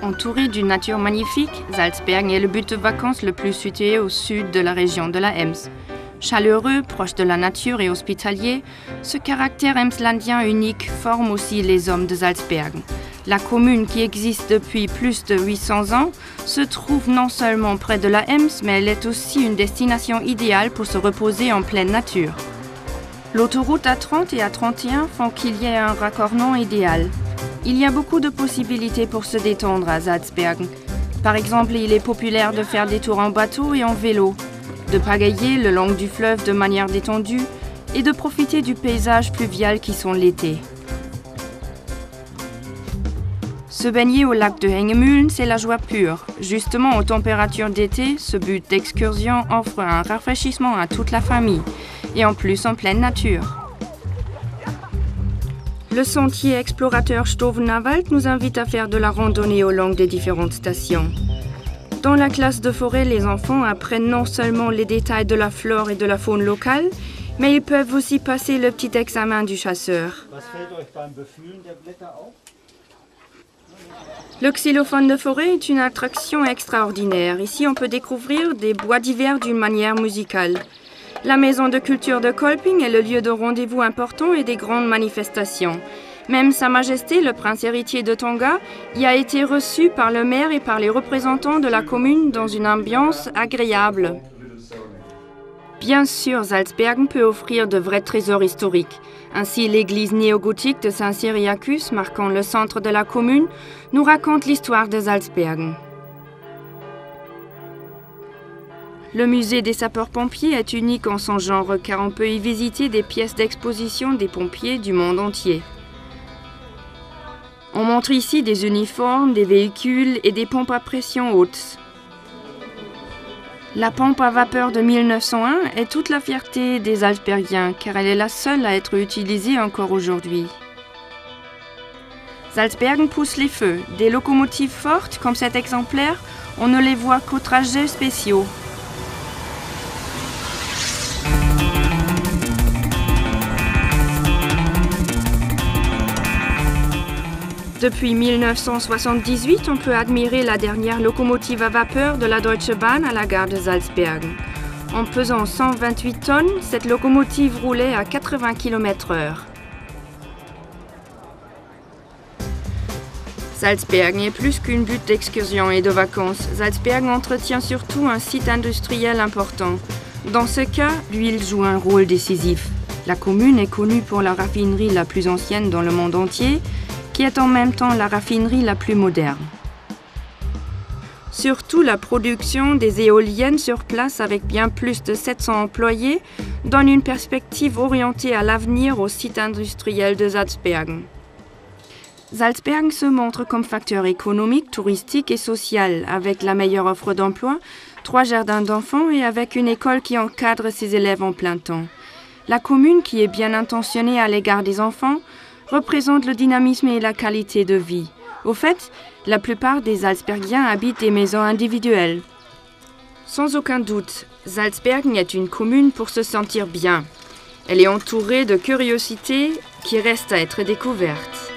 Entouré d'une nature magnifique, Salzbergen est le but de vacances le plus situé au sud de la région de la Ems. Chaleureux, proche de la nature et hospitalier, ce caractère emslandien unique forme aussi les hommes de Salzbergen. La commune, qui existe depuis plus de 800 ans, se trouve non seulement près de la Ems, mais elle est aussi une destination idéale pour se reposer en pleine nature. L'autoroute A30 et A31 font qu'il y ait un raccordement idéal. Il y a beaucoup de possibilités pour se détendre à Salzbergen. Par exemple, il est populaire de faire des tours en bateau et en vélo, de pagayer le long du fleuve de manière détendue et de profiter du paysage fluvial qui sont l'été. Se baigner au lac de Hengemühlen, c'est la joie pure. Justement, aux températures d'été, ce but d'excursion offre un rafraîchissement à toute la famille, et en plus en pleine nature. Le sentier explorateur Stovenawald nous invite à faire de la randonnée au long des différentes stations. Dans la classe de forêt, les enfants apprennent non seulement les détails de la flore et de la faune locale, mais ils peuvent aussi passer le petit examen du chasseur. Le xylophone de forêt est une attraction extraordinaire. Ici, on peut découvrir des bois d'hiver d'une manière musicale. La maison de culture de Kolping est le lieu de rendez-vous important et des grandes manifestations. Même Sa Majesté, le prince héritier de Tonga, y a été reçu par le maire et par les représentants de la commune dans une ambiance agréable. Bien sûr, Salzbergen peut offrir de vrais trésors historiques. Ainsi, l'église néogothique de Saint-Cyriacus, marquant le centre de la commune, nous raconte l'histoire de Salzbergen. Le musée des sapeurs-pompiers est unique en son genre car on peut y visiter des pièces d'exposition des pompiers du monde entier. On montre ici des uniformes, des véhicules et des pompes à pression haute. La pompe à vapeur de 1901 est toute la fierté des Salzbergiens car elle est la seule à être utilisée encore aujourd'hui. Salzbergen pousse les feux. Des locomotives fortes comme cet exemplaire, on ne les voit qu'aux trajets spéciaux. Depuis 1978, on peut admirer la dernière locomotive à vapeur de la Deutsche Bahn à la gare de Salzbergen. En pesant 128 tonnes, cette locomotive roulait à 80 km/h. Salzbergen est plus qu'une butte d'excursion et de vacances. Salzbergen entretient surtout un site industriel important. Dans ce cas, l'huile joue un rôle décisif. La commune est connue pour la raffinerie la plus ancienne dans le monde entier, qui est en même temps la raffinerie la plus moderne. Surtout, la production des éoliennes sur place avec bien plus de 700 employés donne une perspective orientée à l'avenir au site industriel de Salzbergen. Salzbergen se montre comme facteur économique, touristique et social, avec la meilleure offre d'emploi, 3 jardins d'enfants et avec une école qui encadre ses élèves en plein temps. La commune, qui est bien intentionnée à l'égard des enfants, représente le dynamisme et la qualité de vie. Au fait, la plupart des Salzbergiens habitent des maisons individuelles. Sans aucun doute, Salzbergen est une commune pour se sentir bien. Elle est entourée de curiosités qui restent à être découvertes.